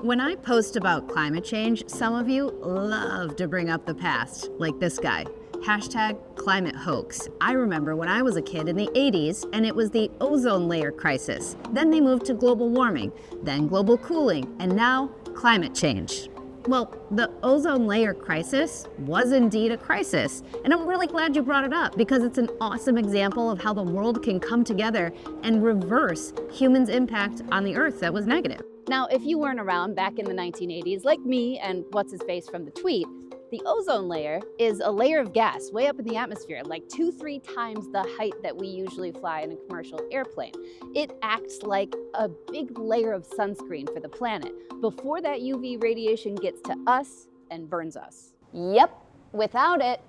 When I post about climate change, some of you love to bring up the past, like this guy. #climate hoax. I remember when I was a kid in the 80s and it was the ozone layer crisis. Then they moved to global warming, then global cooling, and now climate change. Well, the ozone layer crisis was indeed a crisis, and I'm really glad you brought it up because it's an awesome example of how the world can come together and reverse humans' impact on the Earth that was negative. Now, if you weren't around back in the 1980s, like me and what's-his-face from the tweet, the ozone layer is a layer of gas way up in the atmosphere, like 2-3 times the height that we usually fly in a commercial airplane. It acts like a big layer of sunscreen for the planet before that UV radiation gets to us and burns us. Yep, without it,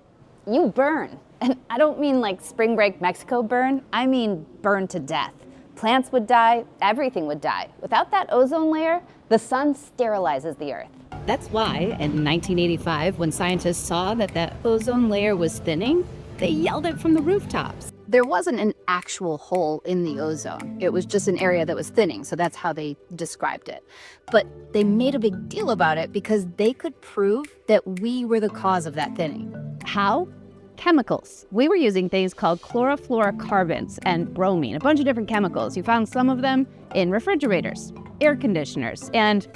you burn. And I don't mean like spring break Mexico burn, I mean burn to death. Plants would die, everything would die. Without that ozone layer, the sun sterilizes the Earth. That's why, in 1985, when scientists saw that ozone layer was thinning, they yelled it from the rooftops. There wasn't an actual hole in the ozone. It was just an area that was thinning, so that's how they described it. But they made a big deal about it because they could prove that we were the cause of that thinning. How? Chemicals. We were using things called chlorofluorocarbons and bromine, a bunch of different chemicals. You found some of them in refrigerators, air conditioners, and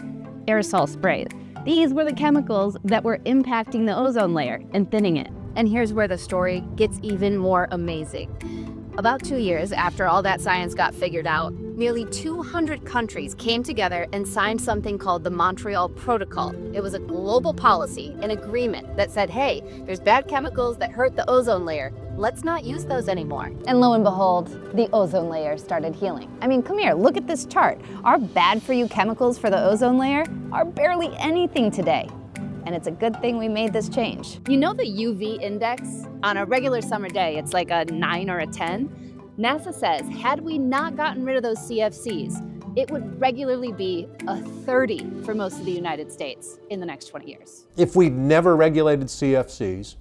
aerosol sprays. These were the chemicals that were impacting the ozone layer and thinning it. And here's where the story gets even more amazing. About 2 years after all that science got figured out, nearly 200 countries came together and signed something called the Montreal Protocol. It was a global policy, an agreement that said, hey, there's bad chemicals that hurt the ozone layer. Let's not use those anymore. And lo and behold, the ozone layer started healing. I mean, come here, look at this chart. Our bad-for-you chemicals for the ozone layer are barely anything today. And it's a good thing we made this change. You know the UV index? On a regular summer day, it's like a 9 or a 10. NASA says, had we not gotten rid of those CFCs, it would regularly be a 30 for most of the United States in the next 20 years. If we'd never regulated CFCs,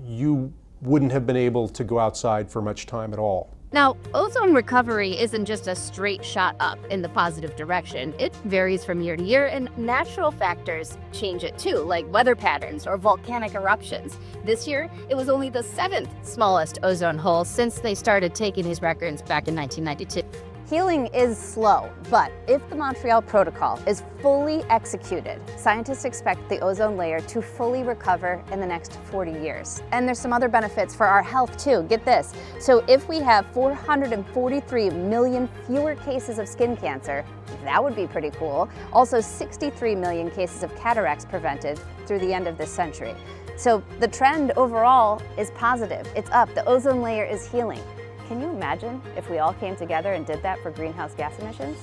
you wouldn't have been able to go outside for much time at all. Now, ozone recovery isn't just a straight shot up in the positive direction. It varies from year to year, and natural factors change it too, like weather patterns or volcanic eruptions. This year, it was only the 7th smallest ozone hole since they started taking these records back in 1992. Healing is slow, but if the Montreal Protocol is fully executed, scientists expect the ozone layer to fully recover in the next 40 years. And there's some other benefits for our health too. Get this. So if we have 443 million fewer cases of skin cancer, that would be pretty cool. Also 63 million cases of cataracts prevented through the end of this century. So the trend overall is positive. It's up. The ozone layer is healing. Can you imagine if we all came together and did that for greenhouse gas emissions?